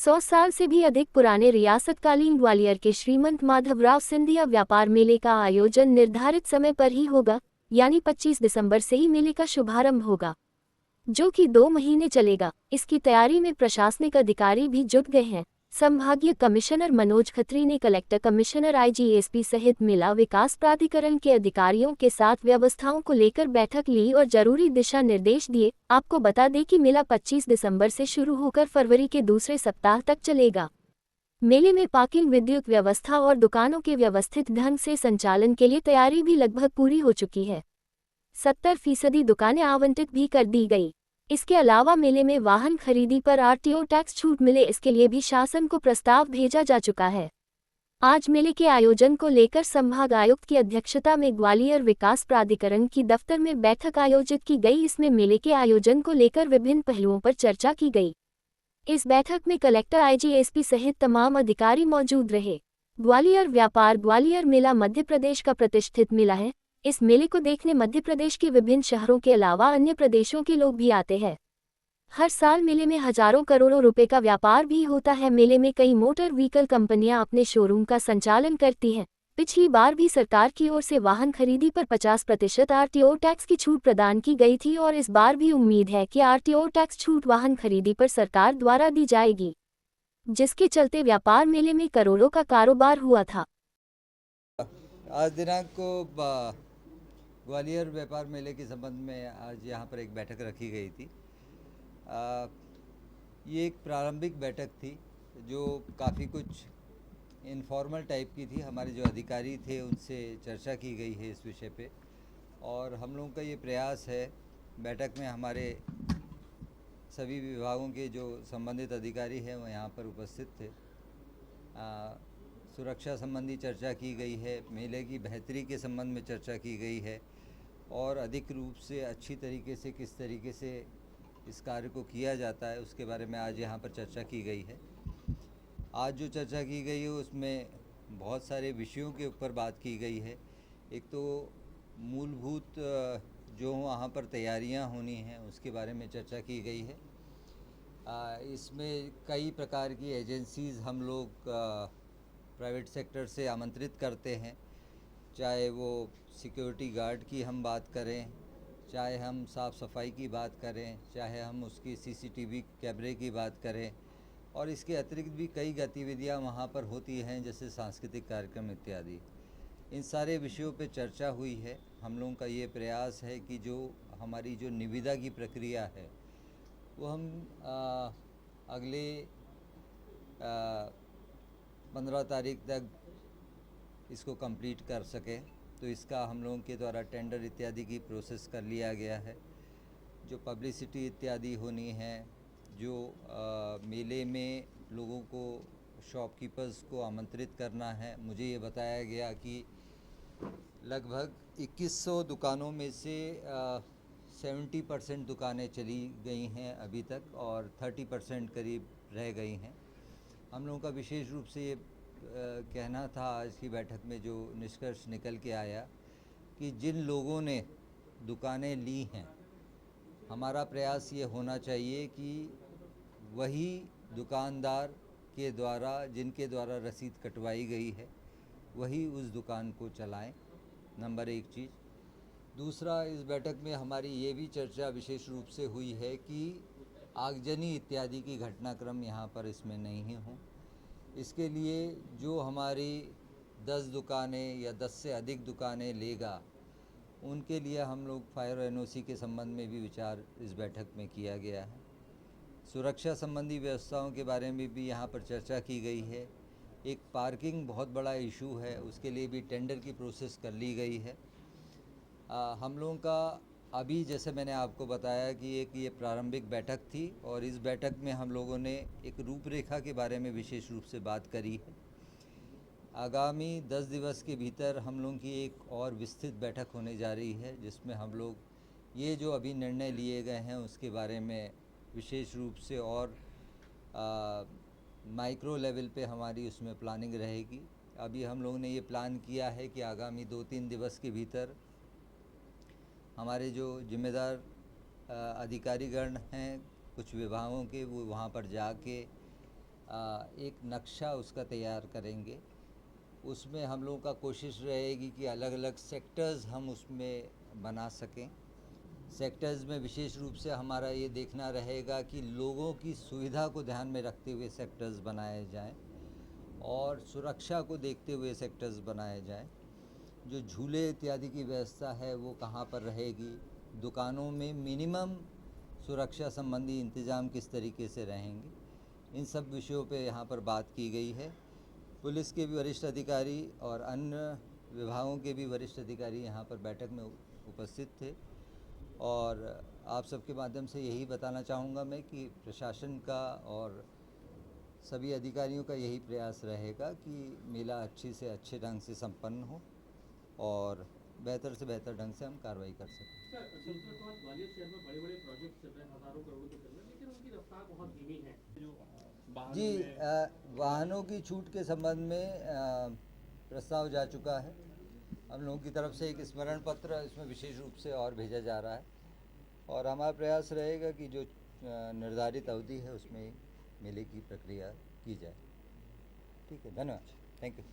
100 साल से भी अधिक पुराने रियासतकालीन ग्वालियर के श्रीमंत माधवराव सिंधिया व्यापार मेले का आयोजन निर्धारित समय पर ही होगा, यानी 25 दिसंबर से ही मेले का शुभारंभ होगा, जो कि 2 महीने चलेगा। इसकी तैयारी में प्रशासनिक अधिकारी भी जुट गए हैं। संभागीय कमिश्नर मनोज खत्री ने कलेक्टर, कमिश्नर, आईजीएसपी सहित मेला विकास प्राधिकरण के अधिकारियों के साथ व्यवस्थाओं को लेकर बैठक ली और जरूरी दिशा निर्देश दिए। आपको बता दें कि मेला 25 दिसंबर से शुरू होकर फरवरी के दूसरे सप्ताह तक चलेगा। मेले में पार्किंग, विद्युत व्यवस्था और दुकानों के व्यवस्थित ढंग से संचालन के लिए तैयारी भी लगभग पूरी हो चुकी है। 70% दुकानें आवंटित भी कर दी गई। इसके अलावा मेले में वाहन खरीदी पर आरटीओ टैक्स छूट मिले, इसके लिए भी शासन को प्रस्ताव भेजा जा चुका है। आज मेले के आयोजन को लेकर संभाग आयुक्त की अध्यक्षता में ग्वालियर विकास प्राधिकरण की दफ्तर में बैठक आयोजित की गई। इसमें मेले के आयोजन को लेकर विभिन्न पहलुओं पर चर्चा की गई। इस बैठक में कलेक्टर, आईजीएसपी सहित तमाम अधिकारी मौजूद रहे। ग्वालियर व्यापार ग्वालियर मेला मध्य प्रदेश का प्रतिष्ठित मेला है। इस मेले को देखने मध्य प्रदेश के विभिन्न शहरों के अलावा अन्य प्रदेशों के लोग भी आते हैं। हर साल मेले में हजारों करोड़ों रुपए का व्यापार भी होता है। मेले में कई मोटर व्हीकल कंपनियां अपने शोरूम का संचालन करती हैं। पिछली बार भी सरकार की ओर से वाहन खरीदी पर 50% आरटीओ टैक्स की छूट प्रदान की गई थी और इस बार भी उम्मीद है कि आरटीओ टैक्स छूट वाहन खरीदी पर सरकार द्वारा दी जाएगी, जिसके चलते व्यापार मेले में करोड़ों का कारोबार हुआ था। आज दिनांक को ग्वालियर व्यापार मेले के संबंध में आज यहाँ पर एक बैठक रखी गई थी। ये एक प्रारंभिक बैठक थी जो काफ़ी कुछ इनफॉर्मल टाइप की थी। हमारे जो अधिकारी थे उनसे चर्चा की गई है इस विषय पे, और हम लोगों का ये प्रयास है, बैठक में हमारे सभी विभागों के जो संबंधित अधिकारी हैं वो यहाँ पर उपस्थित थे। सुरक्षा संबंधी चर्चा की गई है, मेले की बेहतरी के संबंध में चर्चा की गई है, और अधिक रूप से अच्छी तरीके से किस तरीके से इस कार्य को किया जाता है उसके बारे में आज यहाँ पर चर्चा की गई है। आज जो चर्चा की गई है उसमें बहुत सारे विषयों के ऊपर बात की गई है। एक तो मूलभूत जो वहाँ पर तैयारियाँ होनी हैं उसके बारे में चर्चा की गई है। इसमें कई प्रकार की एजेंसीज़ हम लोग प्राइवेट सेक्टर से आमंत्रित करते हैं, चाहे वो सिक्योरिटी गार्ड की हम बात करें, चाहे हम साफ़ सफाई की बात करें, चाहे हम उसकी सीसीटीवी कैमरे की बात करें, और इसके अतिरिक्त भी कई गतिविधियां वहां पर होती हैं जैसे सांस्कृतिक कार्यक्रम इत्यादि। इन सारे विषयों पे चर्चा हुई है। हम लोगों का ये प्रयास है कि जो हमारी जो निविदा की प्रक्रिया है वो हम अगले 15 तारीख तक इसको कंप्लीट कर सकें। तो इसका हम लोगों के द्वारा टेंडर इत्यादि की प्रोसेस कर लिया गया है। जो पब्लिसिटी इत्यादि होनी है, जो मेले में लोगों को, शॉपकीपर्स को आमंत्रित करना है, मुझे ये बताया गया कि लगभग 2100 दुकानों में से 70% दुकानें चली गई हैं अभी तक, और 30% करीब रह गई हैं। हम लोगों का विशेष रूप से ये कहना था आज की बैठक में, जो निष्कर्ष निकल के आया कि जिन लोगों ने दुकानें ली हैं, हमारा प्रयास ये होना चाहिए कि वही दुकानदार के द्वारा, जिनके द्वारा रसीद कटवाई गई है, वही उस दुकान को चलाएं। नंबर एक चीज़। दूसरा, इस बैठक में हमारी ये भी चर्चा विशेष रूप से हुई है कि आगजनी इत्यादि की घटनाक्रम यहाँ पर इसमें नहीं हों। इसके लिए जो हमारी 10 दुकानें या 10 से अधिक दुकानें लेगा, उनके लिए हम लोग फायर एनओसी के संबंध में भी विचार इस बैठक में किया गया है। सुरक्षा संबंधी व्यवस्थाओं के बारे में भी यहाँ पर चर्चा की गई है। एक पार्किंग बहुत बड़ा इशू है, उसके लिए भी टेंडर की प्रोसेस कर ली गई है। हम लोगों का अभी, जैसे मैंने आपको बताया कि एक ये प्रारंभिक बैठक थी, और इस बैठक में हम लोगों ने एक रूपरेखा के बारे में विशेष रूप से बात करी है। आगामी 10 दिवस के भीतर हम लोगों की एक और विस्तृत बैठक होने जा रही है, जिसमें हम लोग ये जो अभी निर्णय लिए गए हैं उसके बारे में विशेष रूप से और माइक्रो लेवल पे हमारी उसमें प्लानिंग रहेगी। अभी हम लोगों ने ये प्लान किया है कि आगामी 2-3 दिवस के भीतर हमारे जो जिम्मेदार अधिकारीगण हैं कुछ विभागों के, वो वहाँ पर जाके एक नक्शा उसका तैयार करेंगे। उसमें हम लोगों का कोशिश रहेगी कि अलग अलग सेक्टर्स हम उसमें बना सकें। सेक्टर्स में विशेष रूप से हमारा ये देखना रहेगा कि लोगों की सुविधा को ध्यान में रखते हुए सेक्टर्स बनाए जाएं और सुरक्षा को देखते हुए सेक्टर्स बनाए जाएं। जो झूले इत्यादि की व्यवस्था है वो कहाँ पर रहेगी, दुकानों में मिनिमम सुरक्षा संबंधी इंतज़ाम किस तरीके से रहेंगे, इन सब विषयों पे यहाँ पर बात की गई है। पुलिस के भी वरिष्ठ अधिकारी और अन्य विभागों के भी वरिष्ठ अधिकारी यहाँ पर बैठक में उपस्थित थे और आप सबके माध्यम से यही बताना चाहूँगा मैं कि प्रशासन का और सभी अधिकारियों का यही प्रयास रहेगा कि मेला अच्छे से अच्छे ढंग से संपन्न हो और बेहतर से बेहतर ढंग से हम कार्रवाई कर सकें। सर, संसद भवन ग्वालियर शहर में बड़े-बड़े प्रोजेक्ट चल रहे हैं, हज़ारों करोड़ के चल रहे हैं, लेकिन उनकी रफ्तार बहुत धीमी है। जी, वाहनों की छूट के संबंध में प्रस्ताव जा चुका है। हम लोगों की तरफ से एक स्मरण पत्र इसमें विशेष रूप से और भेजा जा रहा है और हमारा प्रयास रहेगा कि जो निर्धारित अवधि है उसमें मेले की प्रक्रिया की जाए। ठीक है, धन्यवाद, थैंक यू।